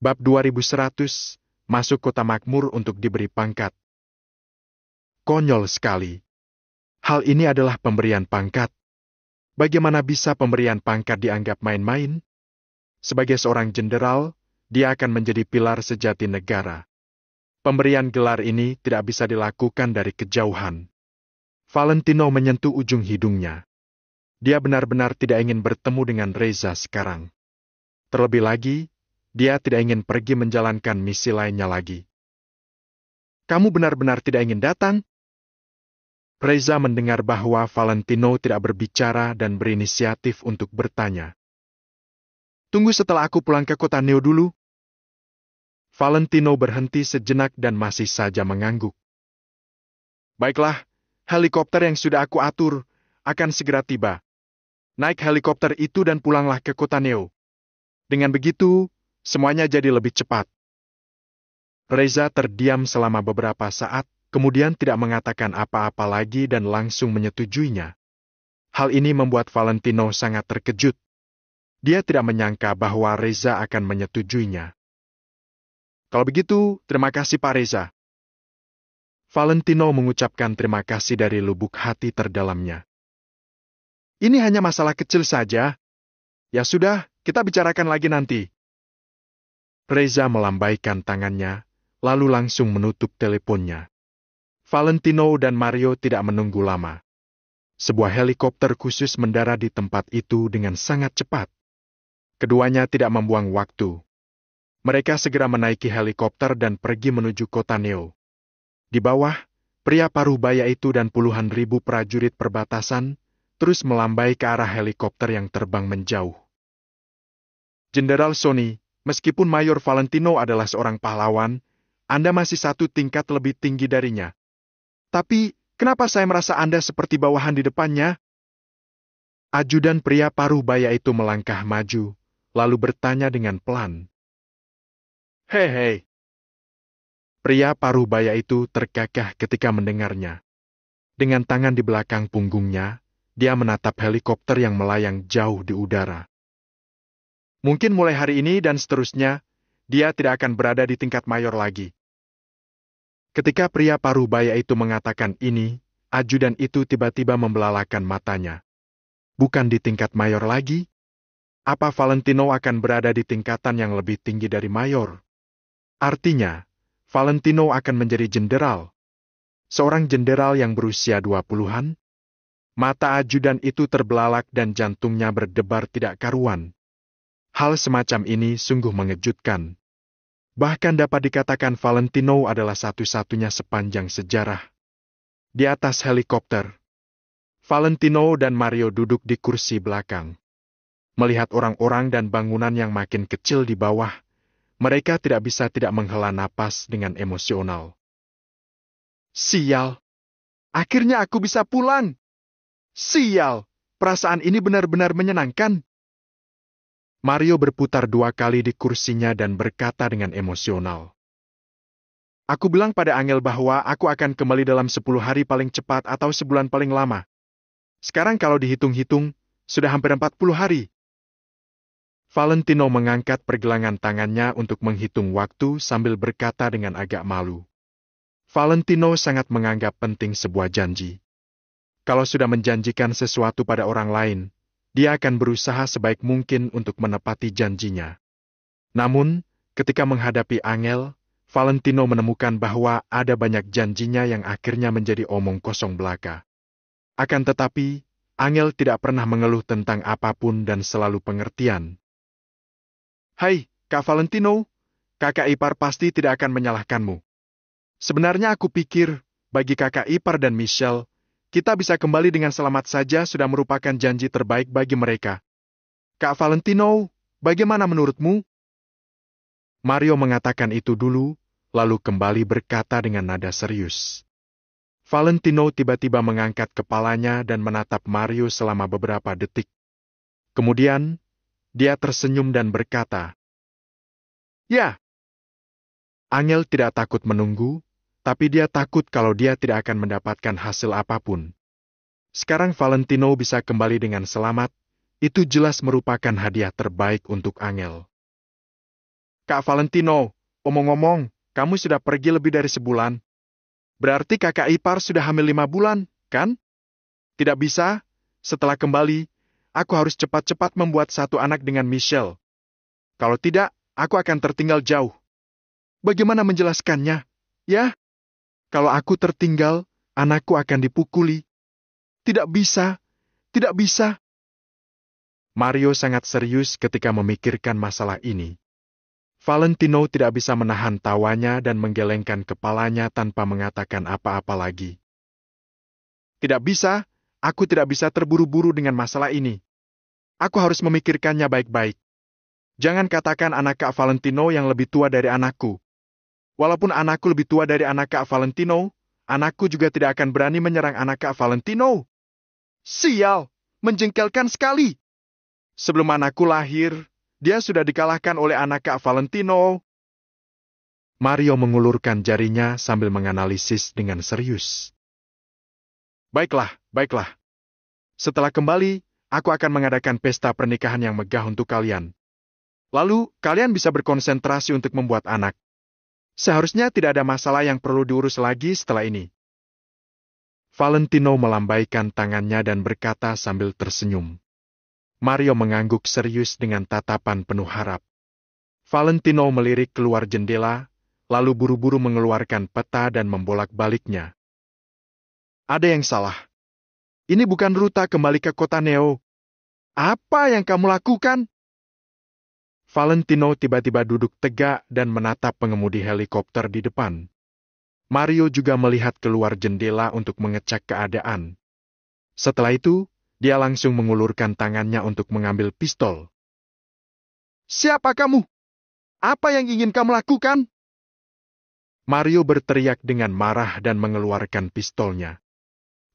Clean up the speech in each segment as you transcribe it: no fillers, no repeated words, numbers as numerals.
Bab 2100, masuk kota makmur untuk diberi pangkat. Konyol sekali. Hal ini adalah pemberian pangkat. Bagaimana bisa pemberian pangkat dianggap main-main? Sebagai seorang jenderal, dia akan menjadi pilar sejati negara. Pemberian gelar ini tidak bisa dilakukan dari kejauhan. Valentino menyentuh ujung hidungnya. Dia benar-benar tidak ingin bertemu dengan Reza sekarang. Terlebih lagi, dia tidak ingin pergi menjalankan misi lainnya lagi. Kamu benar-benar tidak ingin datang? Reza mendengar bahwa Valentino tidak berbicara dan berinisiatif untuk bertanya. Tunggu setelah aku pulang ke kota Neo dulu. Valentino berhenti sejenak dan masih saja mengangguk. Baiklah, helikopter yang sudah aku atur akan segera tiba. Naik helikopter itu dan pulanglah ke kota Neo. Dengan begitu, semuanya jadi lebih cepat. Reza terdiam selama beberapa saat, kemudian tidak mengatakan apa-apa lagi dan langsung menyetujuinya. Hal ini membuat Valentino sangat terkejut. Dia tidak menyangka bahwa Reza akan menyetujuinya. Kalau begitu, terima kasih Pak Reza. Valentino mengucapkan terima kasih dari lubuk hati terdalamnya. Ini hanya masalah kecil saja. Ya sudah, kita bicarakan lagi nanti. Reza melambaikan tangannya, lalu langsung menutup teleponnya. Valentino dan Mario tidak menunggu lama. Sebuah helikopter khusus mendarat di tempat itu dengan sangat cepat. Keduanya tidak membuang waktu. Mereka segera menaiki helikopter dan pergi menuju kota Neo. Di bawah, pria paruh baya itu dan puluhan ribu prajurit perbatasan terus melambai ke arah helikopter yang terbang menjauh. Jenderal Sony, meskipun Mayor Valentino adalah seorang pahlawan, Anda masih satu tingkat lebih tinggi darinya. Tapi, kenapa saya merasa Anda seperti bawahan di depannya? Ajudan pria paruh baya itu melangkah maju, lalu bertanya dengan pelan. Hei. Pria paruh baya itu terkekeh ketika mendengarnya. Dengan tangan di belakang punggungnya, dia menatap helikopter yang melayang jauh di udara. Mungkin mulai hari ini dan seterusnya, dia tidak akan berada di tingkat mayor lagi. Ketika pria paruh baya itu mengatakan ini, ajudan itu tiba-tiba membelalakan matanya. Bukan di tingkat mayor lagi? Apa Valentino akan berada di tingkatan yang lebih tinggi dari mayor? Artinya, Valentino akan menjadi jenderal. Seorang jenderal yang berusia 20-an? Mata ajudan itu terbelalak dan jantungnya berdebar tidak karuan. Hal semacam ini sungguh mengejutkan. Bahkan dapat dikatakan Valentino adalah satu-satunya sepanjang sejarah. Di atas helikopter, Valentino dan Mario duduk di kursi belakang. Melihat orang-orang dan bangunan yang makin kecil di bawah, mereka tidak bisa tidak menghela napas dengan emosional. Sial! Akhirnya aku bisa pulang! Sial! Perasaan ini benar-benar menyenangkan. Mario berputar 2 kali di kursinya dan berkata dengan emosional. Aku bilang pada Angel bahwa aku akan kembali dalam 10 hari paling cepat atau sebulan paling lama. Sekarang kalau dihitung-hitung, sudah hampir 40 hari. Valentino mengangkat pergelangan tangannya untuk menghitung waktu sambil berkata dengan agak malu. Valentino sangat menganggap penting sebuah janji. Kalau sudah menjanjikan sesuatu pada orang lain, dia akan berusaha sebaik mungkin untuk menepati janjinya. Namun, ketika menghadapi Angel, Valentino menemukan bahwa ada banyak janjinya yang akhirnya menjadi omong kosong belaka. Akan tetapi, Angel tidak pernah mengeluh tentang apapun dan selalu pengertian. Hai, Kak Valentino, kakak ipar pasti tidak akan menyalahkanmu. Sebenarnya aku pikir, bagi kakak ipar dan Michelle, kita bisa kembali dengan selamat saja sudah merupakan janji terbaik bagi mereka. Kak Valentino, bagaimana menurutmu? Mario mengatakan itu dulu, lalu kembali berkata dengan nada serius. Valentino tiba-tiba mengangkat kepalanya dan menatap Mario selama beberapa detik. Kemudian, dia tersenyum dan berkata, Ya. Angel tidak takut menunggu, tapi dia takut kalau dia tidak akan mendapatkan hasil apapun. Sekarang Valentino bisa kembali dengan selamat, itu jelas merupakan hadiah terbaik untuk Angel. Kak Valentino, omong-omong, kamu sudah pergi lebih dari sebulan. Berarti kakak ipar sudah hamil 5 bulan, kan? Tidak bisa, setelah kembali, aku harus cepat-cepat membuat satu anak dengan Michelle. Kalau tidak, aku akan tertinggal jauh. Bagaimana menjelaskannya? Ya, kalau aku tertinggal, anakku akan dipukuli. Tidak bisa, tidak bisa. Mario sangat serius ketika memikirkan masalah ini. Valentino tidak bisa menahan tawanya dan menggelengkan kepalanya tanpa mengatakan apa-apa lagi. Tidak bisa, aku tidak bisa terburu-buru dengan masalah ini. Aku harus memikirkannya baik-baik. Jangan katakan anak Kak Valentino yang lebih tua dari anakku. Walaupun anakku lebih tua dari anak Kak Valentino, anakku juga tidak akan berani menyerang anak Kak Valentino. Sial, menjengkelkan sekali. Sebelum anakku lahir, dia sudah dikalahkan oleh anak Kak Valentino. Mario mengulurkan jarinya sambil menganalisis dengan serius. Baiklah, baiklah. Setelah kembali, aku akan mengadakan pesta pernikahan yang megah untuk kalian. Lalu, kalian bisa berkonsentrasi untuk membuat anak. Seharusnya tidak ada masalah yang perlu diurus lagi setelah ini. Valentino melambaikan tangannya dan berkata sambil tersenyum. Mario mengangguk serius dengan tatapan penuh harap. Valentino melirik keluar jendela, lalu buru-buru mengeluarkan peta dan membolak-baliknya. Ada yang salah. Ini bukan rute kembali ke kota Neo. Apa yang kamu lakukan? Valentino tiba-tiba duduk tegak dan menatap pengemudi helikopter di depan. Mario juga melihat keluar jendela untuk mengecek keadaan. Setelah itu, dia langsung mengulurkan tangannya untuk mengambil pistol. Siapa kamu? Apa yang ingin kamu lakukan? Mario berteriak dengan marah dan mengeluarkan pistolnya.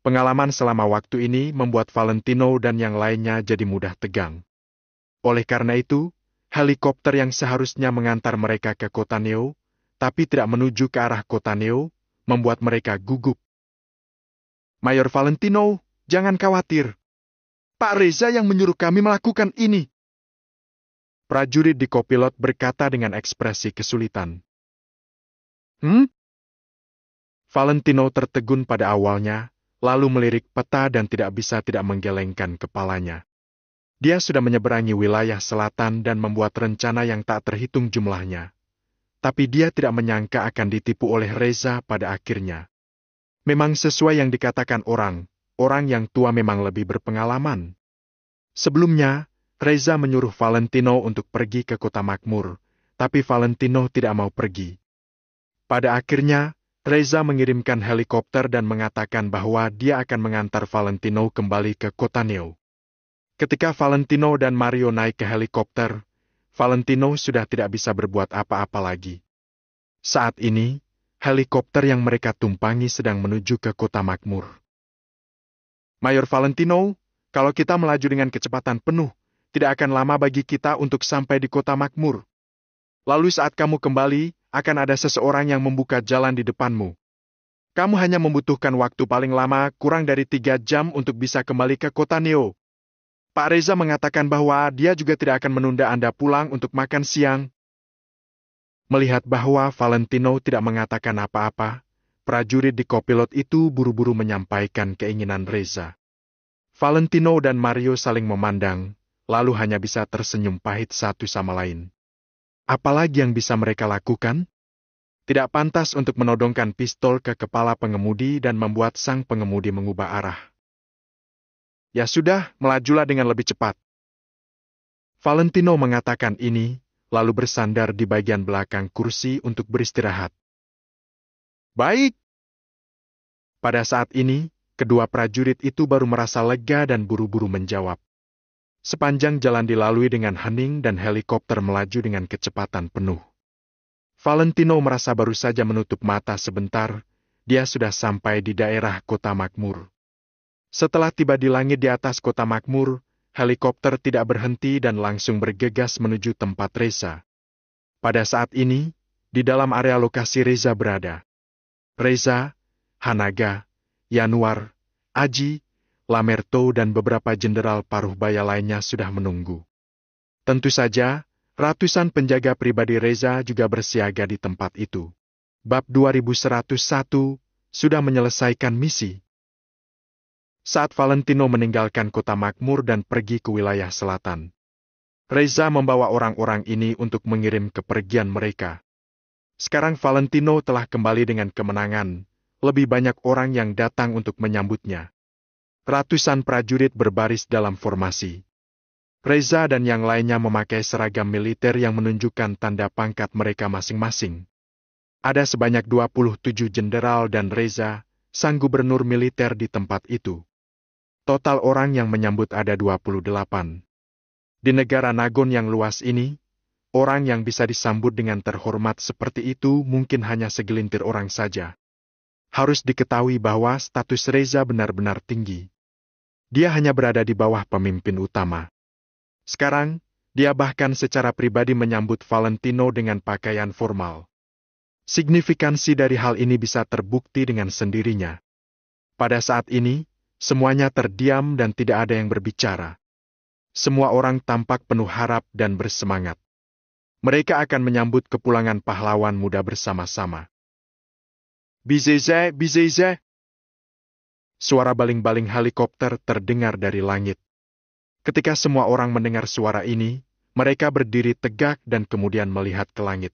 Pengalaman selama waktu ini membuat Valentino dan yang lainnya jadi mudah tegang. Oleh karena itu, helikopter yang seharusnya mengantar mereka ke kota Neo, tapi tidak menuju ke arah kota Neo, membuat mereka gugup. Mayor Valentino, jangan khawatir. Pak Reza yang menyuruh kami melakukan ini. Prajurit di kopilot berkata dengan ekspresi kesulitan. Valentino tertegun pada awalnya, lalu melirik peta dan tidak bisa tidak menggelengkan kepalanya. Dia sudah menyeberangi wilayah selatan dan membuat rencana yang tak terhitung jumlahnya. Tapi dia tidak menyangka akan ditipu oleh Reza pada akhirnya. Memang sesuai yang dikatakan orang yang tua memang lebih berpengalaman. Sebelumnya, Reza menyuruh Valentino untuk pergi ke kota makmur, tapi Valentino tidak mau pergi. Pada akhirnya, Reza mengirimkan helikopter dan mengatakan bahwa dia akan mengantar Valentino kembali ke kota Neo. Ketika Valentino dan Mario naik ke helikopter, Valentino sudah tidak bisa berbuat apa-apa lagi. Saat ini, helikopter yang mereka tumpangi sedang menuju ke kota makmur. Mayor Valentino, kalau kita melaju dengan kecepatan penuh, tidak akan lama bagi kita untuk sampai di kota makmur. Lalu saat kamu kembali, akan ada seseorang yang membuka jalan di depanmu. Kamu hanya membutuhkan waktu paling lama kurang dari 3 jam untuk bisa kembali ke kota Neo. Pak Reza mengatakan bahwa dia juga tidak akan menunda Anda pulang untuk makan siang. Melihat bahwa Valentino tidak mengatakan apa-apa, prajurit di kopilot itu buru-buru menyampaikan keinginan Reza. Valentino dan Mario saling memandang, lalu hanya bisa tersenyum pahit satu sama lain. Apalagi yang bisa mereka lakukan? Tidak pantas untuk menodongkan pistol ke kepala pengemudi dan membuat sang pengemudi mengubah arah. Ya sudah, melajulah dengan lebih cepat. Valentino mengatakan ini, lalu bersandar di bagian belakang kursi untuk beristirahat. Baik. Pada saat ini, kedua prajurit itu baru merasa lega dan buru-buru menjawab. Sepanjang jalan dilalui dengan hening dan helikopter melaju dengan kecepatan penuh. Valentino merasa baru saja menutup mata sebentar, dia sudah sampai di daerah kota makmur. Setelah tiba di langit di atas kota makmur, helikopter tidak berhenti dan langsung bergegas menuju tempat Reza. Pada saat ini, di dalam area lokasi Reza berada. Reza, Hanaga, Yanuar, Aji, Lamerto dan beberapa jenderal paruh baya lainnya sudah menunggu. Tentu saja, Ratusan penjaga pribadi Reza juga bersiaga di tempat itu. Bab 2101 sudah menyelesaikan misi. Saat Valentino meninggalkan kota makmur dan pergi ke wilayah selatan, Reza membawa orang-orang ini untuk mengirim kepergian mereka. Sekarang Valentino telah kembali dengan kemenangan, lebih banyak orang yang datang untuk menyambutnya. Ratusan prajurit berbaris dalam formasi. Reza dan yang lainnya memakai seragam militer yang menunjukkan tanda pangkat mereka masing-masing. Ada sebanyak 27 jenderal dan Reza, sang gubernur militer di tempat itu. Total orang yang menyambut ada 28. Di negara Nagon yang luas ini, orang yang bisa disambut dengan terhormat seperti itu mungkin hanya segelintir orang saja. Harus diketahui bahwa status Reza benar-benar tinggi. Dia hanya berada di bawah pemimpin utama. Sekarang, dia bahkan secara pribadi menyambut Valentino dengan pakaian formal. Signifikansi dari hal ini bisa terbukti dengan sendirinya. Pada saat ini, semuanya terdiam dan tidak ada yang berbicara. Semua orang tampak penuh harap dan bersemangat. Mereka akan menyambut kepulangan pahlawan muda bersama-sama. Bizeze, bizeze. Suara baling-baling helikopter terdengar dari langit. Ketika semua orang mendengar suara ini, mereka berdiri tegak dan kemudian melihat ke langit.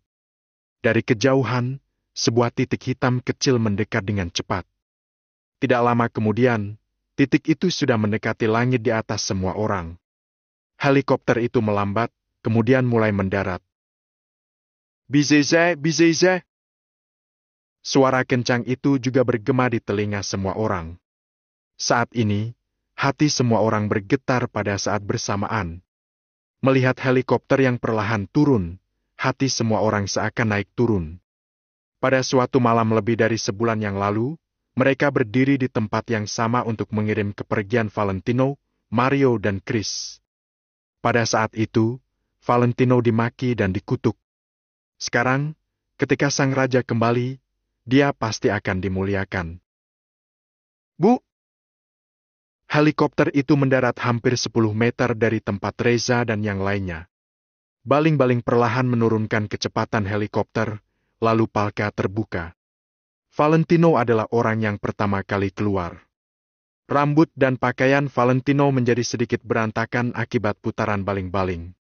Dari kejauhan, sebuah titik hitam kecil mendekat dengan cepat. Tidak lama kemudian, titik itu sudah mendekati langit di atas semua orang. Helikopter itu melambat, kemudian mulai mendarat. Bizeze, bizeze. Suara kencang itu juga bergema di telinga semua orang. Saat ini, hati semua orang bergetar pada saat bersamaan. Melihat helikopter yang perlahan turun, hati semua orang seakan naik turun. Pada suatu malam lebih dari sebulan yang lalu, mereka berdiri di tempat yang sama untuk mengirim kepergian Valentino, Mario, dan Chris. Pada saat itu, Valentino dimaki dan dikutuk. Sekarang, ketika sang raja kembali, dia pasti akan dimuliakan. Bu! Helikopter itu mendarat hampir 10 meter dari tempat Reza dan yang lainnya. Baling-baling perlahan menurunkan kecepatan helikopter, lalu palka terbuka. Valentino adalah orang yang pertama kali keluar. Rambut dan pakaian Valentino menjadi sedikit berantakan akibat putaran baling-baling.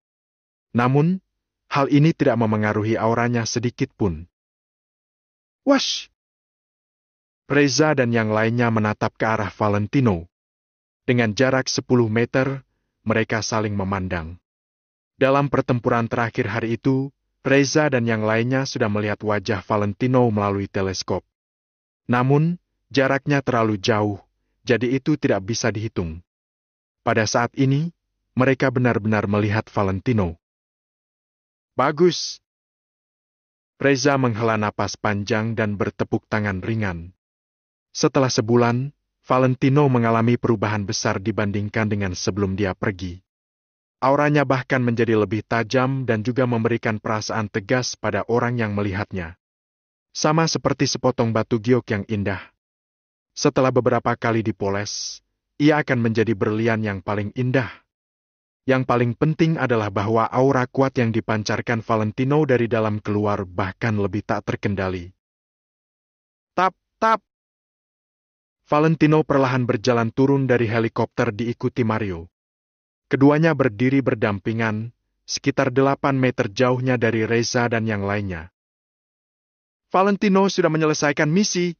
Namun, hal ini tidak memengaruhi auranya sedikit pun. Wash! Reza dan yang lainnya menatap ke arah Valentino. Dengan jarak 10 meter, mereka saling memandang. Dalam pertempuran terakhir hari itu, Reza dan yang lainnya sudah melihat wajah Valentino melalui teleskop. Namun, jaraknya terlalu jauh, jadi itu tidak bisa dihitung. Pada saat ini, mereka benar-benar melihat Valentino. Bagus! Reza menghela napas panjang dan bertepuk tangan ringan. Setelah sebulan, Valentino mengalami perubahan besar dibandingkan dengan sebelum dia pergi. Auranya bahkan menjadi lebih tajam dan juga memberikan perasaan tegas pada orang yang melihatnya. Sama seperti sepotong batu giok yang indah. Setelah beberapa kali dipoles, ia akan menjadi berlian yang paling indah. Yang paling penting adalah bahwa aura kuat yang dipancarkan Valentino dari dalam keluar bahkan lebih tak terkendali. Tap, tap! Valentino perlahan berjalan turun dari helikopter diikuti Mario. Keduanya berdiri berdampingan, sekitar 8 meter jauhnya dari Reza dan yang lainnya. Valentino sudah menyelesaikan misi.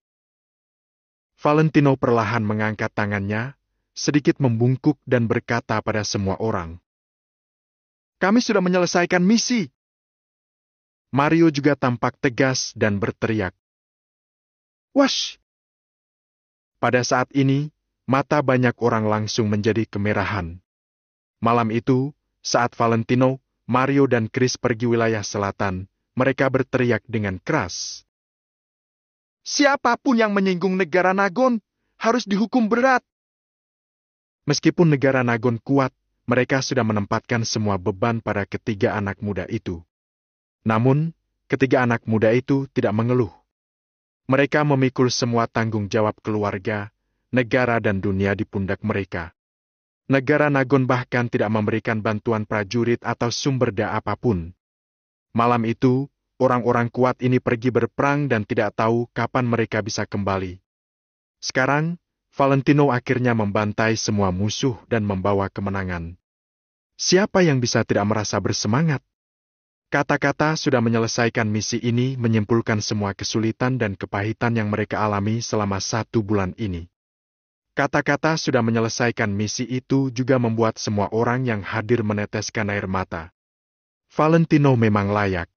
Valentino perlahan mengangkat tangannya, sedikit membungkuk dan berkata pada semua orang. Kami sudah menyelesaikan misi. Mario juga tampak tegas dan berteriak. Wash! Pada saat ini, mata banyak orang langsung menjadi kemerahan. Malam itu, saat Valentino, Mario dan Chris pergi wilayah selatan, mereka berteriak dengan keras. Siapapun yang menyinggung negara Nagon, harus dihukum berat. Meskipun negara Nagon kuat, mereka sudah menempatkan semua beban pada ketiga anak muda itu. Namun, ketiga anak muda itu tidak mengeluh. Mereka memikul semua tanggung jawab keluarga, negara dan dunia di pundak mereka. Negara Nagon bahkan tidak memberikan bantuan prajurit atau sumber daya apapun. Malam itu, orang-orang kuat ini pergi berperang dan tidak tahu kapan mereka bisa kembali. Sekarang, Valentino akhirnya membantai semua musuh dan membawa kemenangan. Siapa yang bisa tidak merasa bersemangat? Kata-kata sudah menyelesaikan misi ini, menyimpulkan semua kesulitan dan kepahitan yang mereka alami selama 1 bulan ini. Kata-kata sudah menyelesaikan misi itu juga membuat semua orang yang hadir meneteskan air mata. Valentino memang layak.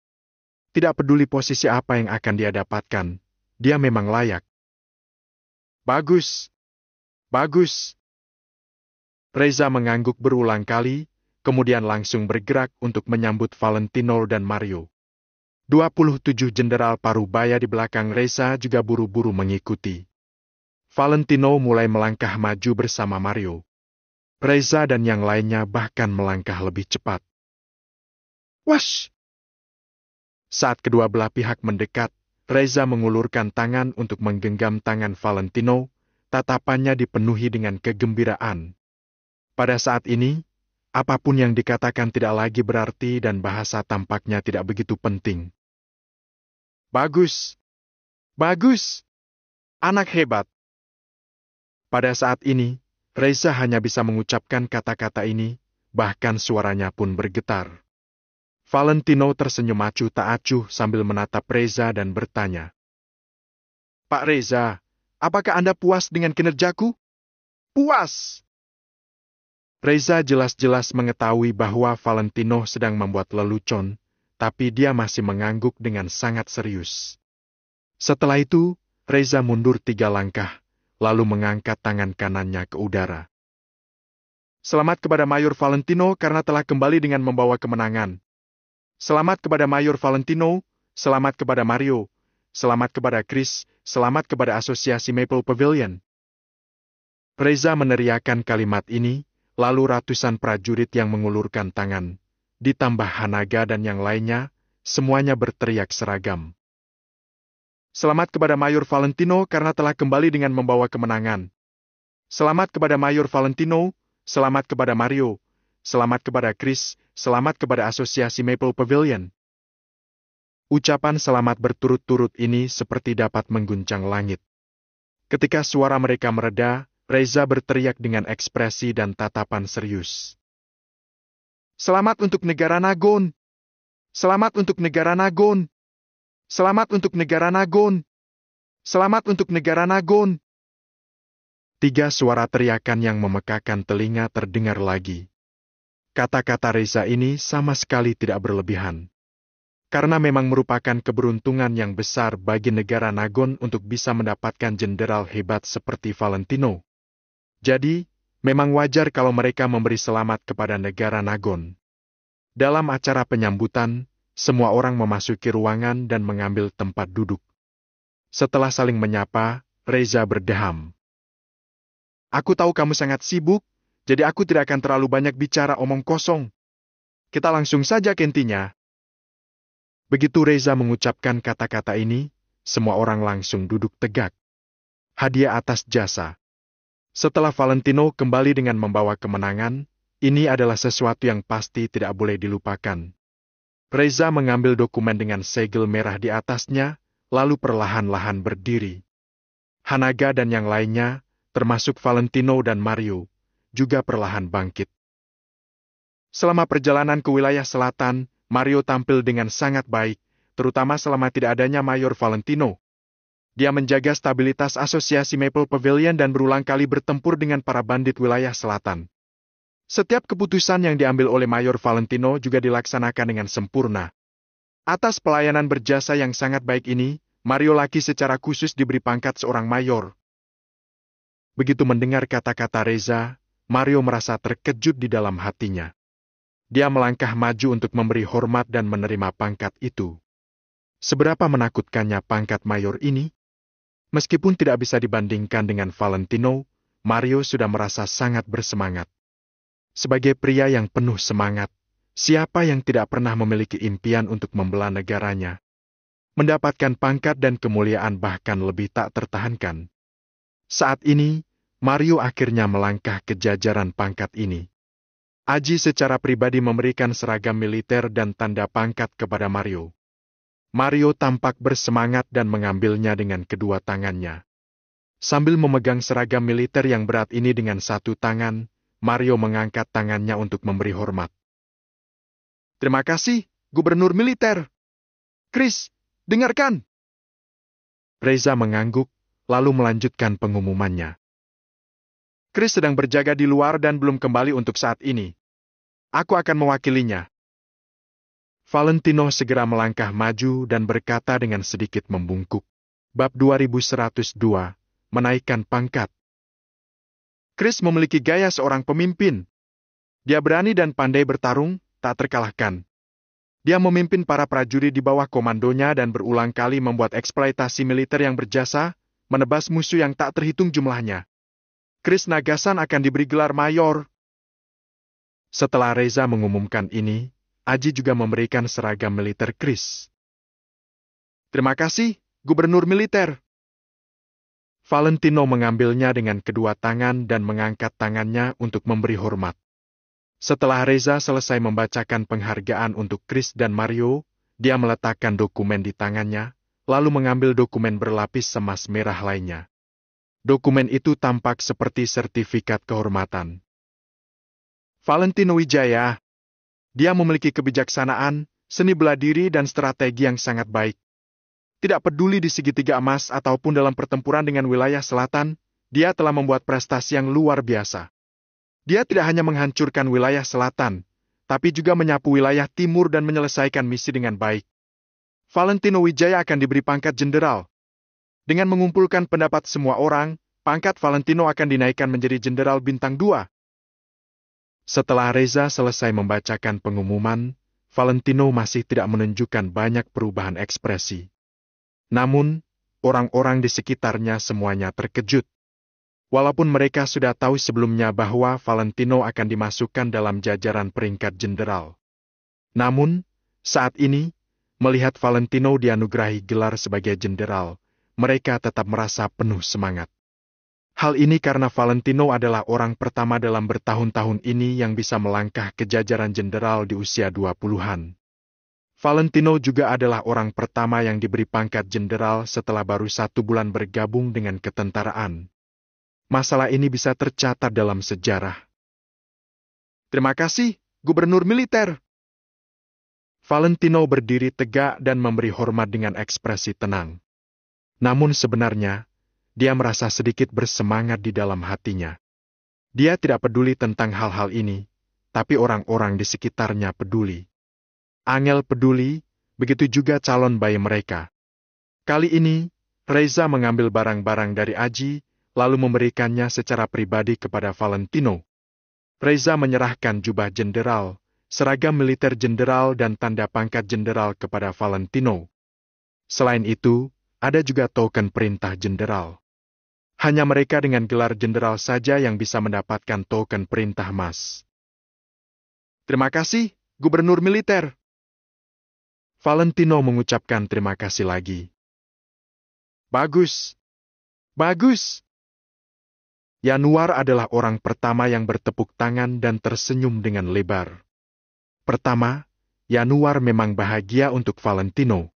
Tidak peduli posisi apa yang akan dia dapatkan, dia memang layak. Bagus. Bagus. Reza mengangguk berulang kali, kemudian langsung bergerak untuk menyambut Valentino dan Mario. 27 jenderal Parubaya di belakang Reza juga buru-buru mengikuti. Valentino mulai melangkah maju bersama Mario. Reza dan yang lainnya bahkan melangkah lebih cepat. Wash! Saat kedua belah pihak mendekat, Reza mengulurkan tangan untuk menggenggam tangan Valentino, tatapannya dipenuhi dengan kegembiraan. Pada saat ini, apapun yang dikatakan tidak lagi berarti dan bahasa tampaknya tidak begitu penting. Bagus! Bagus! Anak hebat! Pada saat ini, Reza hanya bisa mengucapkan kata-kata ini, bahkan suaranya pun bergetar. Valentino tersenyum acuh tak acuh sambil menatap Reza dan bertanya. Pak Reza, apakah Anda puas dengan kinerjaku? Puas! Reza jelas-jelas mengetahui bahwa Valentino sedang membuat lelucon, tapi dia masih mengangguk dengan sangat serius. Setelah itu, Reza mundur 3 langkah, lalu mengangkat tangan kanannya ke udara. Selamat kepada Mayor Valentino karena telah kembali dengan membawa kemenangan. Selamat kepada Mayor Valentino, selamat kepada Mario, selamat kepada Chris, selamat kepada Asosiasi Maple Pavilion. Reza meneriakkan kalimat ini, lalu ratusan prajurit yang mengulurkan tangan, ditambah Hanaga dan yang lainnya, semuanya berteriak seragam. Selamat kepada Mayor Valentino karena telah kembali dengan membawa kemenangan. Selamat kepada Mayor Valentino, selamat kepada Mario, selamat kepada Chris, selamat kepada Asosiasi Maple Pavilion. Ucapan selamat berturut-turut ini seperti dapat mengguncang langit. Ketika suara mereka mereda, Reza berteriak dengan ekspresi dan tatapan serius. Selamat untuk negara Nagon! Selamat untuk negara Nagon! Selamat untuk negara Nagon! Selamat untuk negara Nagon! 3 suara teriakan yang memekakan telinga terdengar lagi. Kata-kata Reza ini sama sekali tidak berlebihan. Karena memang merupakan keberuntungan yang besar bagi negara Nagon untuk bisa mendapatkan jenderal hebat seperti Valentino. Jadi, memang wajar kalau mereka memberi selamat kepada negara Nagon. Dalam acara penyambutan, semua orang memasuki ruangan dan mengambil tempat duduk. Setelah saling menyapa, Reza berdeham. Aku tahu kamu sangat sibuk, jadi aku tidak akan terlalu banyak bicara omong kosong. Kita langsung saja ke intinya. Begitu Reza mengucapkan kata-kata ini, semua orang langsung duduk tegak. Hadiah atas jasa. Setelah Valentino kembali dengan membawa kemenangan, ini adalah sesuatu yang pasti tidak boleh dilupakan. Reza mengambil dokumen dengan segel merah di atasnya, lalu perlahan-lahan berdiri. Hanaga dan yang lainnya, termasuk Valentino dan Mario, juga perlahan bangkit. Selama perjalanan ke wilayah selatan, Mario tampil dengan sangat baik, terutama selama tidak adanya Mayor Valentino. Dia menjaga stabilitas Asosiasi Maple Pavilion dan berulang kali bertempur dengan para bandit wilayah selatan. Setiap keputusan yang diambil oleh Mayor Valentino juga dilaksanakan dengan sempurna. Atas pelayanan berjasa yang sangat baik ini, Mario Laki secara khusus diberi pangkat seorang mayor. Begitu mendengar kata-kata Reza, Mario merasa terkejut di dalam hatinya. Dia melangkah maju untuk memberi hormat dan menerima pangkat itu. Seberapa menakutkannya pangkat mayor ini? Meskipun tidak bisa dibandingkan dengan Valentino, Mario sudah merasa sangat bersemangat. Sebagai pria yang penuh semangat, siapa yang tidak pernah memiliki impian untuk membela negaranya? Mendapatkan pangkat dan kemuliaan bahkan lebih tak tertahankan. Saat ini, Mario akhirnya melangkah ke jajaran pangkat ini. Aji secara pribadi memberikan seragam militer dan tanda pangkat kepada Mario. Mario tampak bersemangat dan mengambilnya dengan kedua tangannya. Sambil memegang seragam militer yang berat ini dengan satu tangan, Mario mengangkat tangannya untuk memberi hormat. "Terima kasih, Gubernur Militer. Chris, dengarkan!" Reza mengangguk, lalu melanjutkan pengumumannya. "Chris sedang berjaga di luar dan belum kembali untuk saat ini. Aku akan mewakilinya." Valentino segera melangkah maju dan berkata dengan sedikit membungkuk. Bab 2102, menaikkan pangkat. Chris memiliki gaya seorang pemimpin. Dia berani dan pandai bertarung, tak terkalahkan. Dia memimpin para prajurit di bawah komandonya dan berulang kali membuat eksploitasi militer yang berjasa, menebas musuh yang tak terhitung jumlahnya. Chris Nagasan akan diberi gelar mayor. Setelah Reza mengumumkan ini, Aji juga memberikan seragam militer Chris. "Terima kasih, Gubernur Militer." Valentino mengambilnya dengan kedua tangan dan mengangkat tangannya untuk memberi hormat. Setelah Reza selesai membacakan penghargaan untuk Chris dan Mario, dia meletakkan dokumen di tangannya, lalu mengambil dokumen berlapis emas merah lainnya. Dokumen itu tampak seperti sertifikat kehormatan. Valentino Wijaya. Dia memiliki kebijaksanaan, seni bela diri dan strategi yang sangat baik. Tidak peduli di segitiga emas ataupun dalam pertempuran dengan wilayah selatan, dia telah membuat prestasi yang luar biasa. Dia tidak hanya menghancurkan wilayah selatan, tapi juga menyapu wilayah timur dan menyelesaikan misi dengan baik. Valentino Wijaya akan diberi pangkat jenderal. Dengan mengumpulkan pendapat semua orang, pangkat Valentino akan dinaikkan menjadi jenderal bintang 2. Setelah Reza selesai membacakan pengumuman, Valentino masih tidak menunjukkan banyak perubahan ekspresi. Namun, orang-orang di sekitarnya semuanya terkejut. Walaupun mereka sudah tahu sebelumnya bahwa Valentino akan dimasukkan dalam jajaran peringkat jenderal. Namun, saat ini, melihat Valentino dianugerahi gelar sebagai jenderal, mereka tetap merasa penuh semangat. Hal ini karena Valentino adalah orang pertama dalam bertahun-tahun ini yang bisa melangkah ke jajaran jenderal di usia 20-an. Valentino juga adalah orang pertama yang diberi pangkat jenderal setelah baru 1 bulan bergabung dengan ketentaraan. Masalah ini bisa tercatat dalam sejarah. "Terima kasih, Gubernur Militer." Valentino berdiri tegak dan memberi hormat dengan ekspresi tenang. Namun sebenarnya, dia merasa sedikit bersemangat di dalam hatinya. Dia tidak peduli tentang hal-hal ini, tapi orang-orang di sekitarnya peduli. Angel peduli, begitu juga calon bayi mereka. Kali ini, Reza mengambil barang-barang dari Aji, lalu memberikannya secara pribadi kepada Valentino. Reza menyerahkan jubah jenderal, seragam militer jenderal dan tanda pangkat jenderal kepada Valentino. Selain itu, ada juga token perintah jenderal. Hanya mereka dengan gelar jenderal saja yang bisa mendapatkan token perintah emas. "Terima kasih, Gubernur Militer." Valentino mengucapkan terima kasih lagi. "Bagus. Bagus." Yanuar adalah orang pertama yang bertepuk tangan dan tersenyum dengan lebar. Pertama, Yanuar memang bahagia untuk Valentino.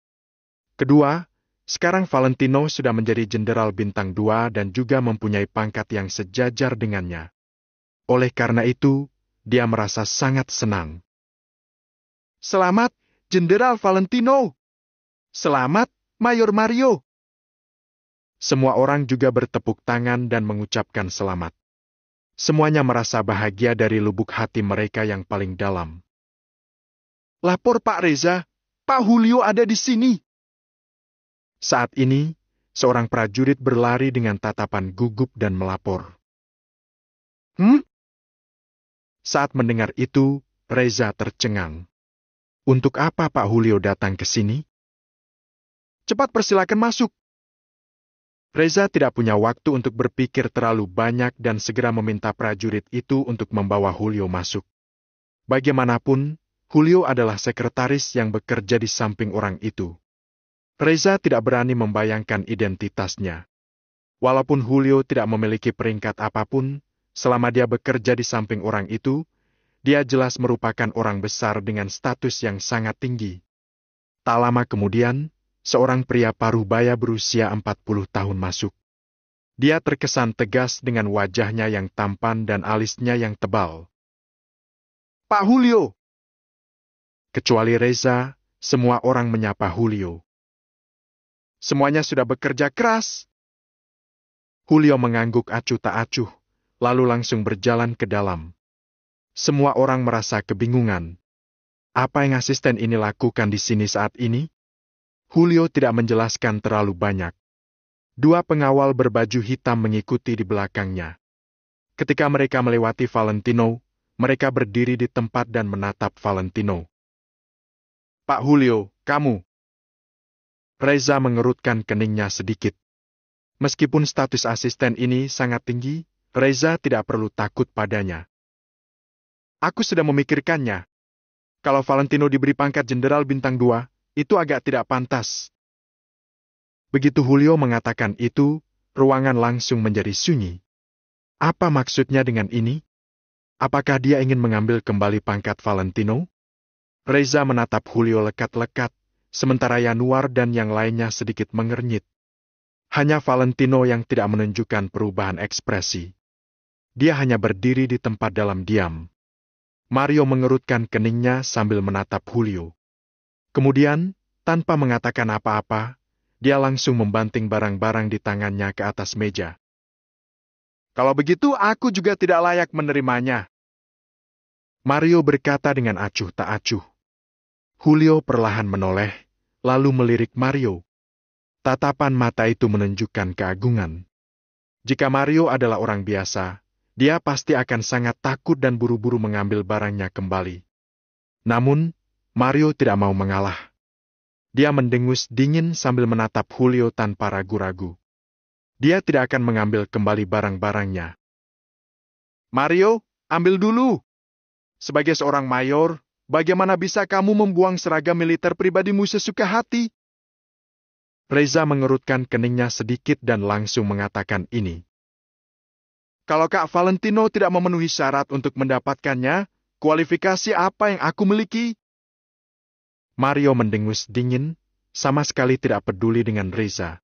Kedua, sekarang Valentino sudah menjadi jenderal bintang 2 dan juga mempunyai pangkat yang sejajar dengannya. Oleh karena itu, dia merasa sangat senang. "Selamat, Jenderal Valentino! Selamat, Mayor Mario!" Semua orang juga bertepuk tangan dan mengucapkan selamat. Semuanya merasa bahagia dari lubuk hati mereka yang paling dalam. "Lapor Pak Reza, Pak Julio ada di sini." Saat ini, seorang prajurit berlari dengan tatapan gugup dan melapor. Saat mendengar itu, Reza tercengang. Untuk apa Pak Julio datang ke sini? "Cepat persilakan masuk." Reza tidak punya waktu untuk berpikir terlalu banyak dan segera meminta prajurit itu untuk membawa Julio masuk. Bagaimanapun, Julio adalah sekretaris yang bekerja di samping orang itu. Reza tidak berani membayangkan identitasnya. Walaupun Julio tidak memiliki peringkat apapun, selama dia bekerja di samping orang itu, dia jelas merupakan orang besar dengan status yang sangat tinggi. Tak lama kemudian, seorang pria paruh baya berusia 40 tahun masuk. Dia terkesan tegas dengan wajahnya yang tampan dan alisnya yang tebal. "Pak Julio!" Kecuali Reza, semua orang menyapa Julio. "Semuanya sudah bekerja keras." Julio mengangguk acuh tak acuh, lalu langsung berjalan ke dalam. Semua orang merasa kebingungan. Apa yang asisten ini lakukan di sini saat ini? Julio tidak menjelaskan terlalu banyak. Dua pengawal berbaju hitam mengikuti di belakangnya. Ketika mereka melewati Valentino, mereka berdiri di tempat dan menatap Valentino. "Pak Julio, kamu?" Reza mengerutkan keningnya sedikit. Meskipun status asisten ini sangat tinggi, Reza tidak perlu takut padanya. "Aku sudah memikirkannya. Kalau Valentino diberi pangkat Jenderal Bintang 2, itu agak tidak pantas." Begitu Julio mengatakan itu, ruangan langsung menjadi sunyi. Apa maksudnya dengan ini? Apakah dia ingin mengambil kembali pangkat Valentino? Reza menatap Julio lekat-lekat, sementara Yanuar dan yang lainnya sedikit mengernyit. Hanya Valentino yang tidak menunjukkan perubahan ekspresi. Dia hanya berdiri di tempat dalam diam. Mario mengerutkan keningnya sambil menatap Julio. Kemudian, tanpa mengatakan apa-apa, dia langsung membanting barang-barang di tangannya ke atas meja. "Kalau begitu, aku juga tidak layak menerimanya," Mario berkata dengan acuh tak acuh. Julio perlahan menoleh, lalu melirik Mario. Tatapan mata itu menunjukkan keagungan. Jika Mario adalah orang biasa, dia pasti akan sangat takut dan buru-buru mengambil barangnya kembali. Namun, Mario tidak mau mengalah. Dia mendengus dingin sambil menatap Julio tanpa ragu-ragu. Dia tidak akan mengambil kembali barang-barangnya. "Mario, ambil dulu. Sebagai seorang mayor, bagaimana bisa kamu membuang seragam militer pribadimu sesuka hati?" Reza mengerutkan keningnya sedikit dan langsung mengatakan ini. "Kalau Kak Valentino tidak memenuhi syarat untuk mendapatkannya, kualifikasi apa yang aku miliki?" Mario mendengus dingin, sama sekali tidak peduli dengan Reza.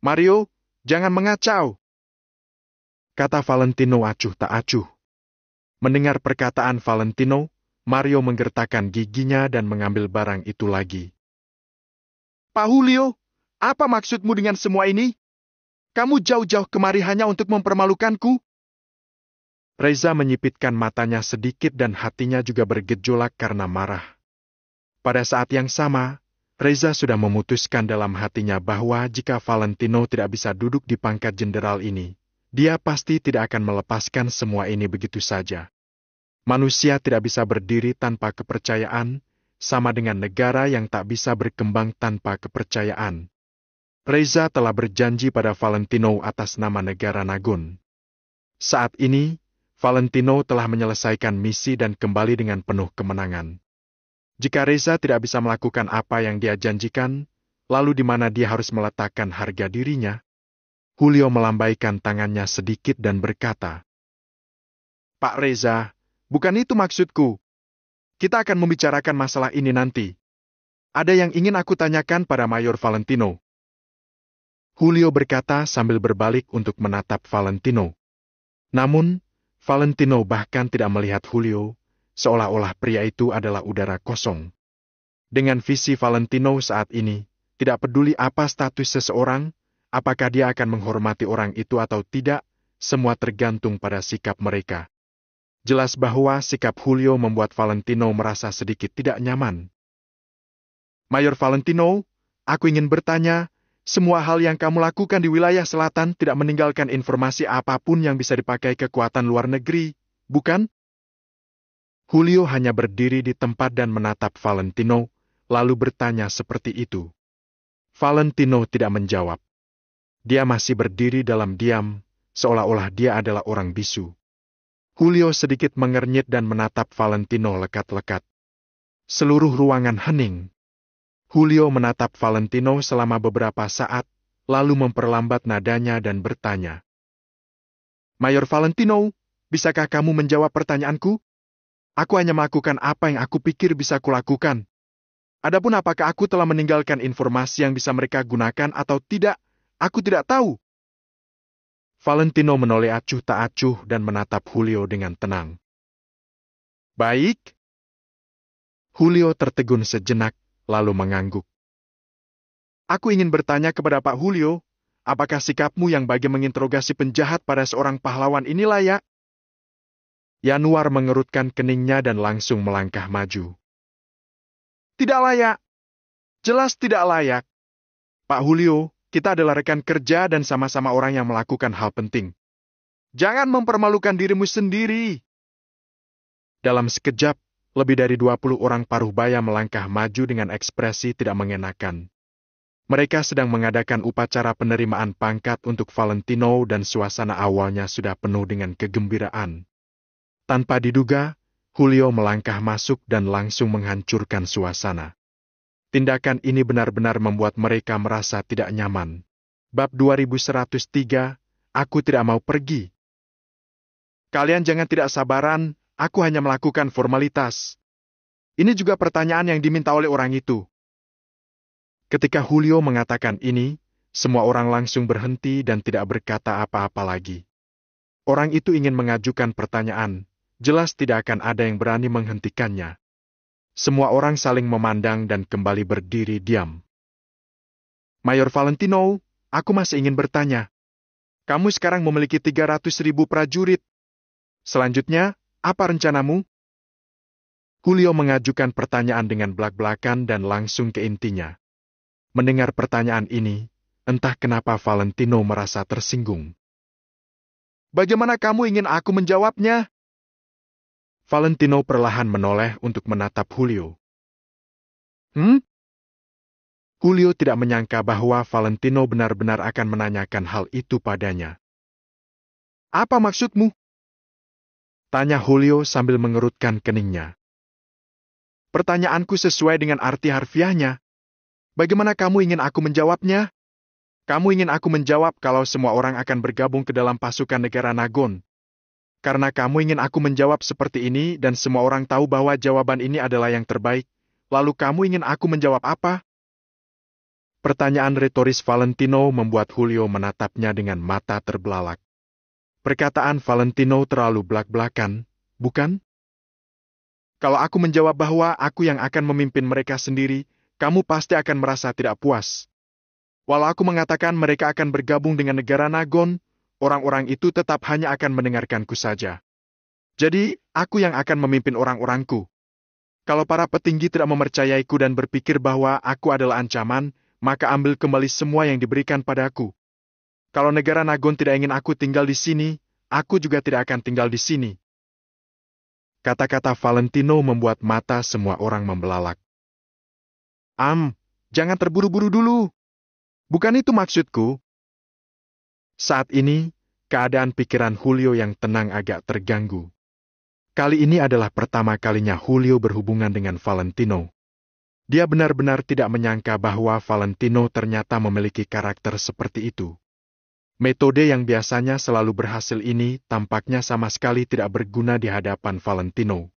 "Mario, jangan mengacau," kata Valentino acuh tak acuh. Mendengar perkataan Valentino, Mario menggertakkan giginya dan mengambil barang itu lagi. "Pak Julio, apa maksudmu dengan semua ini? Kamu jauh-jauh kemari hanya untuk mempermalukanku?" Reza menyipitkan matanya sedikit dan hatinya juga bergejolak karena marah. Pada saat yang sama, Reza sudah memutuskan dalam hatinya bahwa jika Valentino tidak bisa duduk di pangkat jenderal ini, dia pasti tidak akan melepaskan semua ini begitu saja. Manusia tidak bisa berdiri tanpa kepercayaan, sama dengan negara yang tak bisa berkembang tanpa kepercayaan. Reza telah berjanji pada Valentino atas nama negara Nagun. Saat ini, Valentino telah menyelesaikan misi dan kembali dengan penuh kemenangan. Jika Reza tidak bisa melakukan apa yang dia janjikan, lalu di mana dia harus meletakkan harga dirinya? Julio melambaikan tangannya sedikit dan berkata, "Pak Reza, bukan itu maksudku. Kita akan membicarakan masalah ini nanti. Ada yang ingin aku tanyakan pada Mayor Valentino." Julio berkata sambil berbalik untuk menatap Valentino. Namun, Valentino bahkan tidak melihat Julio, seolah-olah pria itu adalah udara kosong. Dengan visi Valentino saat ini, tidak peduli apa status seseorang, apakah dia akan menghormati orang itu atau tidak, semua tergantung pada sikap mereka. Jelas bahwa sikap Julio membuat Valentino merasa sedikit tidak nyaman. "Mayor Valentino, aku ingin bertanya, semua hal yang kamu lakukan di wilayah selatan tidak meninggalkan informasi apapun yang bisa dipakai kekuatan luar negeri, bukan?" Julio hanya berdiri di tempat dan menatap Valentino, lalu bertanya seperti itu. Valentino tidak menjawab. Dia masih berdiri dalam diam, seolah-olah dia adalah orang bisu. Julio sedikit mengernyit dan menatap Valentino lekat-lekat. Seluruh ruangan hening. Julio menatap Valentino selama beberapa saat, lalu memperlambat nadanya dan bertanya. Mayor Valentino, bisakah kamu menjawab pertanyaanku? Aku hanya melakukan apa yang aku pikir bisa kulakukan. Adapun apakah aku telah meninggalkan informasi yang bisa mereka gunakan atau tidak, aku tidak tahu. Valentino menoleh acuh tak acuh dan menatap Julio dengan tenang. Baik. Julio tertegun sejenak, lalu mengangguk. Aku ingin bertanya kepada Pak Julio, apakah sikapmu yang bagi menginterogasi penjahat pada seorang pahlawan ini layak? Yanuar mengerutkan keningnya dan langsung melangkah maju. Tidak layak. Jelas tidak layak. Pak Julio, kita adalah rekan kerja dan sama-sama orang yang melakukan hal penting. Jangan mempermalukan dirimu sendiri. Dalam sekejap, lebih dari 20 orang paruhbaya melangkah maju dengan ekspresi tidak mengenakan. Mereka sedang mengadakan upacara penerimaan pangkat untuk Valentino dan suasana awalnya sudah penuh dengan kegembiraan. Tanpa diduga, Julio melangkah masuk dan langsung menghancurkan suasana. Tindakan ini benar-benar membuat mereka merasa tidak nyaman. Bab 2103, aku tidak mau pergi. Kalian jangan tidak sabaran, aku hanya melakukan formalitas. Ini juga pertanyaan yang diminta oleh orang itu. Ketika Julio mengatakan ini, semua orang langsung berhenti dan tidak berkata apa-apa lagi. Orang itu ingin mengajukan pertanyaan, jelas tidak akan ada yang berani menghentikannya. Semua orang saling memandang dan kembali berdiri diam. Mayor Valentino, aku masih ingin bertanya. Kamu sekarang memiliki 300.000 prajurit. Selanjutnya, apa rencanamu? Julio mengajukan pertanyaan dengan belak-belakan dan langsung ke intinya. Mendengar pertanyaan ini, entah kenapa Valentino merasa tersinggung. Bagaimana kamu ingin aku menjawabnya? Valentino perlahan menoleh untuk menatap Julio. Julio tidak menyangka bahwa Valentino benar-benar akan menanyakan hal itu padanya. Apa maksudmu? Tanya Julio sambil mengerutkan keningnya. Pertanyaanku sesuai dengan arti harfiahnya. Bagaimana kamu ingin aku menjawabnya? Kamu ingin aku menjawab kalau semua orang akan bergabung ke dalam pasukan negara Nagon. Karena kamu ingin aku menjawab seperti ini dan semua orang tahu bahwa jawaban ini adalah yang terbaik, lalu kamu ingin aku menjawab apa? Pertanyaan retoris Valentino membuat Julio menatapnya dengan mata terbelalak. Perkataan Valentino terlalu belak-belakan, bukan? Kalau aku menjawab bahwa aku yang akan memimpin mereka sendiri, kamu pasti akan merasa tidak puas. Walau aku mengatakan mereka akan bergabung dengan negara Nagon, orang-orang itu tetap hanya akan mendengarkanku saja. Jadi, aku yang akan memimpin orang-orangku. Kalau para petinggi tidak mempercayaiku dan berpikir bahwa aku adalah ancaman, maka ambil kembali semua yang diberikan padaku. Kalau negara Nagon tidak ingin aku tinggal di sini, aku juga tidak akan tinggal di sini. Kata-kata Valentino membuat mata semua orang membelalak. Jangan terburu-buru dulu. Bukan itu maksudku. Saat ini, keadaan pikiran Julio yang tenang agak terganggu. Kali ini adalah pertama kalinya Julio berhubungan dengan Valentino. Dia benar-benar tidak menyangka bahwa Valentino ternyata memiliki karakter seperti itu. Metode yang biasanya selalu berhasil ini tampaknya sama sekali tidak berguna di hadapan Valentino.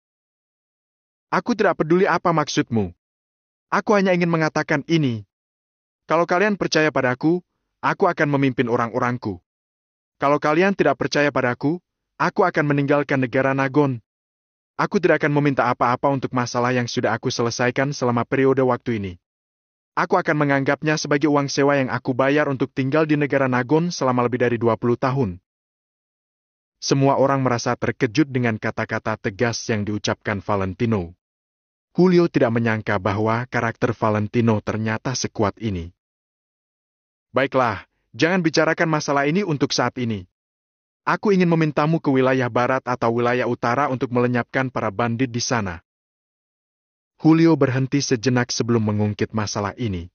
Aku tidak peduli apa maksudmu. Aku hanya ingin mengatakan ini. Kalau kalian percaya padaku, aku akan memimpin orang-orangku. Kalau kalian tidak percaya padaku, aku akan meninggalkan negara Nagon. Aku tidak akan meminta apa-apa untuk masalah yang sudah aku selesaikan selama periode waktu ini. Aku akan menganggapnya sebagai uang sewa yang aku bayar untuk tinggal di negara Nagon selama lebih dari 20 tahun. Semua orang merasa terkejut dengan kata-kata tegas yang diucapkan Valentino. Julio tidak menyangka bahwa karakter Valentino ternyata sekuat ini. Baiklah, jangan bicarakan masalah ini untuk saat ini. Aku ingin memintamu ke wilayah barat atau wilayah utara untuk melenyapkan para bandit di sana. Julio berhenti sejenak sebelum mengungkit masalah ini.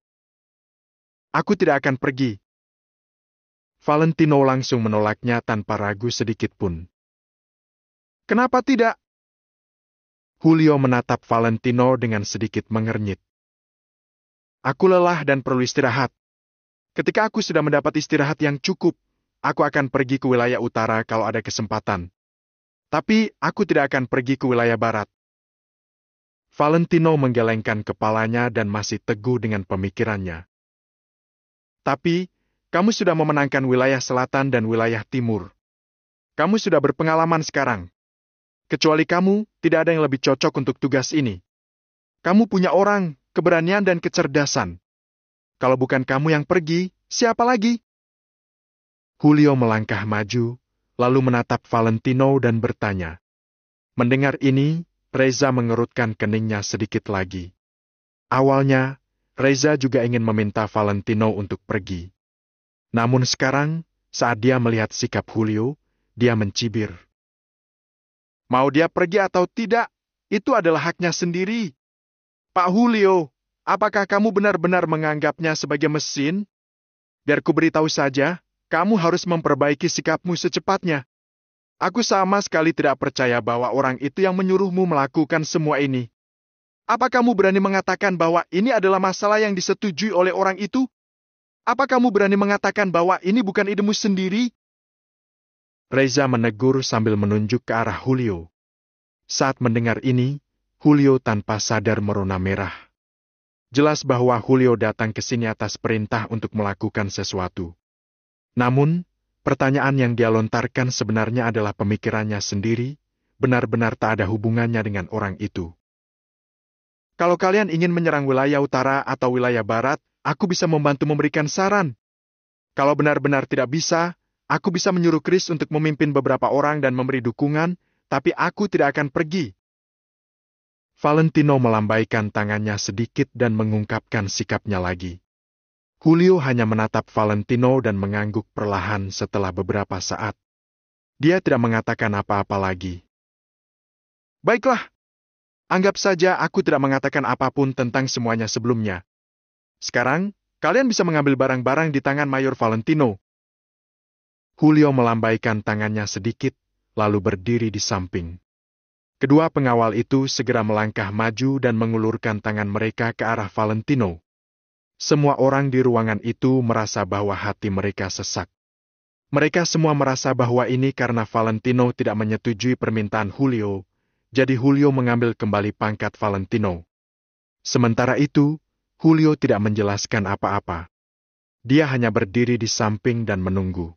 Aku tidak akan pergi. Valentino langsung menolaknya tanpa ragu sedikit pun. Kenapa tidak? Julio menatap Valentino dengan sedikit mengernyit. Aku lelah dan perlu istirahat. Ketika aku sudah mendapat istirahat yang cukup, aku akan pergi ke wilayah utara kalau ada kesempatan. Tapi aku tidak akan pergi ke wilayah barat. Valentino menggelengkan kepalanya dan masih teguh dengan pemikirannya. Tapi, kamu sudah memenangkan wilayah selatan dan wilayah timur. Kamu sudah berpengalaman sekarang. Kecuali kamu, tidak ada yang lebih cocok untuk tugas ini. Kamu punya orang, keberanian dan kecerdasan. Kalau bukan kamu yang pergi, siapa lagi? Julio melangkah maju, lalu menatap Valentino dan bertanya. Mendengar ini, Reza mengerutkan keningnya sedikit lagi. Awalnya, Reza juga ingin meminta Valentino untuk pergi. Namun sekarang, saat dia melihat sikap Julio, dia mencibir. Mau dia pergi atau tidak, itu adalah haknya sendiri. Pak Julio, apakah kamu benar-benar menganggapnya sebagai mesin? Biar ku beritahu saja, kamu harus memperbaiki sikapmu secepatnya. Aku sama sekali tidak percaya bahwa orang itu yang menyuruhmu melakukan semua ini. Apa kamu berani mengatakan bahwa ini adalah masalah yang disetujui oleh orang itu? Apa kamu berani mengatakan bahwa ini bukan idemu sendiri? Reza menegur sambil menunjuk ke arah Julio. Saat mendengar ini, Julio tanpa sadar merona merah. Jelas bahwa Julio datang ke sini atas perintah untuk melakukan sesuatu. Namun, pertanyaan yang dia lontarkan sebenarnya adalah pemikirannya sendiri, benar-benar tak ada hubungannya dengan orang itu. Kalau kalian ingin menyerang wilayah utara atau wilayah barat, aku bisa membantu memberikan saran. Kalau benar-benar tidak bisa, aku bisa menyuruh Chris untuk memimpin beberapa orang dan memberi dukungan, tapi aku tidak akan pergi. Valentino melambaikan tangannya sedikit dan mengungkapkan sikapnya lagi. Julio hanya menatap Valentino dan mengangguk perlahan setelah beberapa saat. Dia tidak mengatakan apa-apa lagi. Baiklah, anggap saja aku tidak mengatakan apapun tentang semuanya sebelumnya. Sekarang, kalian bisa mengambil barang-barang di tangan Mayor Valentino. Julio melambaikan tangannya sedikit, lalu berdiri di samping. Kedua pengawal itu segera melangkah maju dan mengulurkan tangan mereka ke arah Valentino. Semua orang di ruangan itu merasa bahwa hati mereka sesak. Mereka semua merasa bahwa ini karena Valentino tidak menyetujui permintaan Julio, jadi Julio mengambil kembali pangkat Valentino. Sementara itu, Julio tidak menjelaskan apa-apa. Dia hanya berdiri di samping dan menunggu.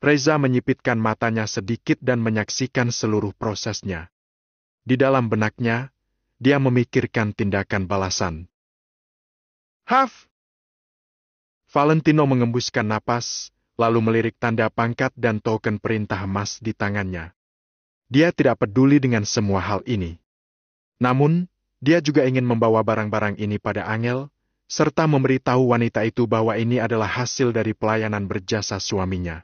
Reza menyipitkan matanya sedikit dan menyaksikan seluruh prosesnya. Di dalam benaknya, dia memikirkan tindakan balasan. Haf! Valentino mengembuskan napas, lalu melirik tanda pangkat dan token perintah emas di tangannya. Dia tidak peduli dengan semua hal ini. Namun, dia juga ingin membawa barang-barang ini pada Angel, serta memberitahu wanita itu bahwa ini adalah hasil dari pelayanan berjasa suaminya.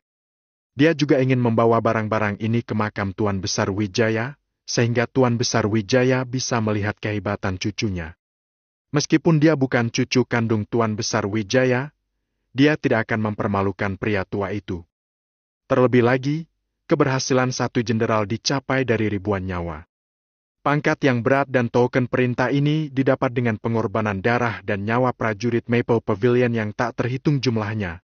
Dia juga ingin membawa barang-barang ini ke makam Tuan Besar Wijaya, sehingga Tuan Besar Wijaya bisa melihat kehebatan cucunya. Meskipun dia bukan cucu kandung Tuan Besar Wijaya, dia tidak akan mempermalukan pria tua itu. Terlebih lagi, keberhasilan satu jenderal dicapai dari ribuan nyawa. Pangkat yang berat dan token perintah ini didapat dengan pengorbanan darah dan nyawa prajurit Maple Pavilion yang tak terhitung jumlahnya.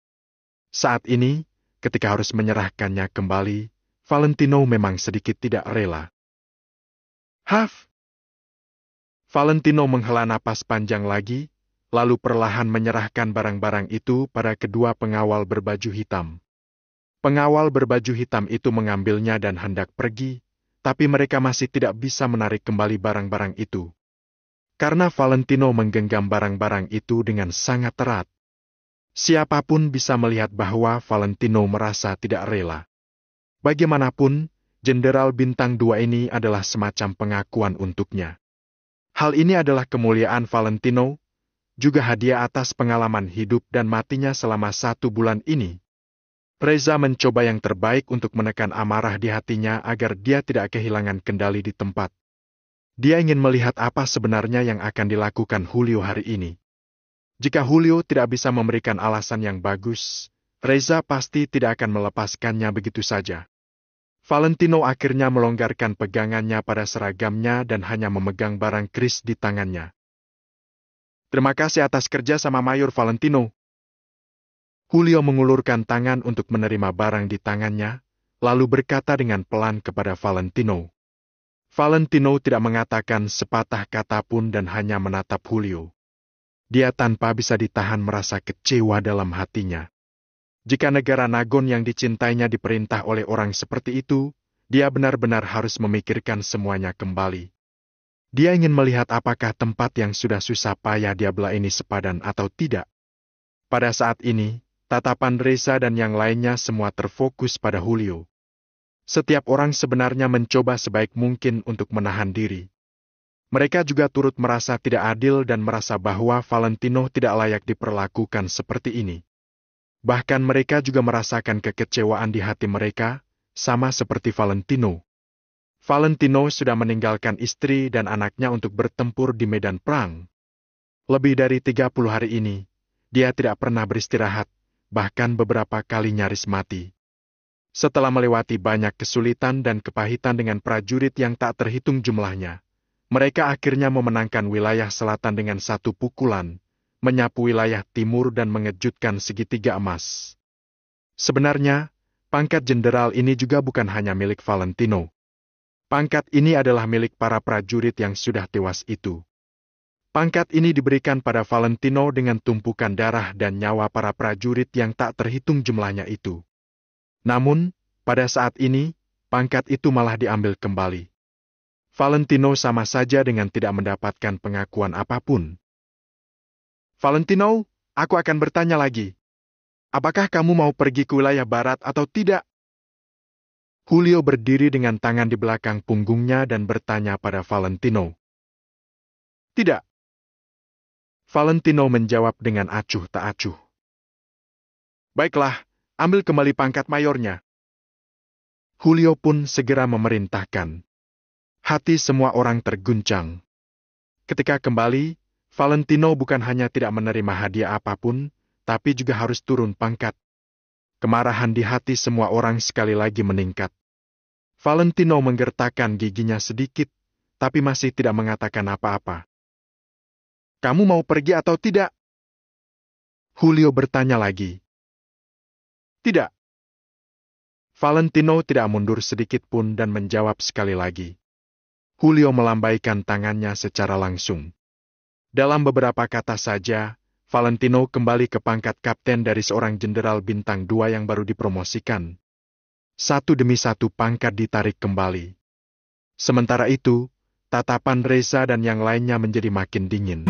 Saat ini, ketika harus menyerahkannya kembali, Valentino memang sedikit tidak rela. Haf! Valentino menghela napas panjang lagi, lalu perlahan menyerahkan barang-barang itu pada kedua pengawal berbaju hitam. Pengawal berbaju hitam itu mengambilnya dan hendak pergi, tapi mereka masih tidak bisa menarik kembali barang-barang itu. Karena Valentino menggenggam barang-barang itu dengan sangat erat. Siapapun bisa melihat bahwa Valentino merasa tidak rela. Bagaimanapun, Jenderal Bintang 2 ini adalah semacam pengakuan untuknya. Hal ini adalah kemuliaan Valentino, juga hadiah atas pengalaman hidup dan matinya selama 1 bulan ini. Reza mencoba yang terbaik untuk menekan amarah di hatinya agar dia tidak kehilangan kendali di tempat. Dia ingin melihat apa sebenarnya yang akan dilakukan Julio hari ini. Jika Julio tidak bisa memberikan alasan yang bagus, Reza pasti tidak akan melepaskannya begitu saja. Valentino akhirnya melonggarkan pegangannya pada seragamnya dan hanya memegang barang keris di tangannya. Terima kasih atas kerja sama Mayor Valentino. Julio mengulurkan tangan untuk menerima barang di tangannya, lalu berkata dengan pelan kepada Valentino. Valentino tidak mengatakan sepatah kata pun dan hanya menatap Julio. Dia tanpa bisa ditahan merasa kecewa dalam hatinya. Jika negara Nagon yang dicintainya diperintah oleh orang seperti itu, dia benar-benar harus memikirkan semuanya kembali. Dia ingin melihat apakah tempat yang sudah susah payah dia bela ini sepadan atau tidak. Pada saat ini, tatapan Reza dan yang lainnya semua terfokus pada Julio. Setiap orang sebenarnya mencoba sebaik mungkin untuk menahan diri. Mereka juga turut merasa tidak adil dan merasa bahwa Valentino tidak layak diperlakukan seperti ini. Bahkan mereka juga merasakan kekecewaan di hati mereka, sama seperti Valentino. Valentino sudah meninggalkan istri dan anaknya untuk bertempur di medan perang. Lebih dari 30 hari ini, dia tidak pernah beristirahat, bahkan beberapa kali nyaris mati. Setelah melewati banyak kesulitan dan kepahitan dengan prajurit yang tak terhitung jumlahnya, mereka akhirnya memenangkan wilayah selatan dengan satu pukulan, menyapu wilayah timur dan mengejutkan segitiga emas. Sebenarnya, pangkat jenderal ini juga bukan hanya milik Valentino. Pangkat ini adalah milik para prajurit yang sudah tewas itu. Pangkat ini diberikan pada Valentino dengan tumpukan darah dan nyawa para prajurit yang tak terhitung jumlahnya itu. Namun, pada saat ini, pangkat itu malah diambil kembali. Valentino sama saja dengan tidak mendapatkan pengakuan apapun. Valentino, aku akan bertanya lagi. Apakah kamu mau pergi ke wilayah barat atau tidak? Julio berdiri dengan tangan di belakang punggungnya dan bertanya pada Valentino. Tidak. Valentino menjawab dengan acuh tak acuh. Baiklah, ambil kembali pangkat mayornya. Julio pun segera memerintahkan. Hati semua orang terguncang. Ketika kembali, Valentino bukan hanya tidak menerima hadiah apapun, tapi juga harus turun pangkat. Kemarahan di hati semua orang sekali lagi meningkat. Valentino menggertakkan giginya sedikit, tapi masih tidak mengatakan apa-apa. Kamu mau pergi atau tidak? Julio bertanya lagi. Tidak. Valentino tidak mundur sedikit pun dan menjawab sekali lagi. Julio melambaikan tangannya secara langsung. Dalam beberapa kata saja, Valentino kembali ke pangkat kapten dari seorang jenderal bintang 2 yang baru dipromosikan. Satu demi satu pangkat ditarik kembali. Sementara itu, tatapan Reza dan yang lainnya menjadi makin dingin.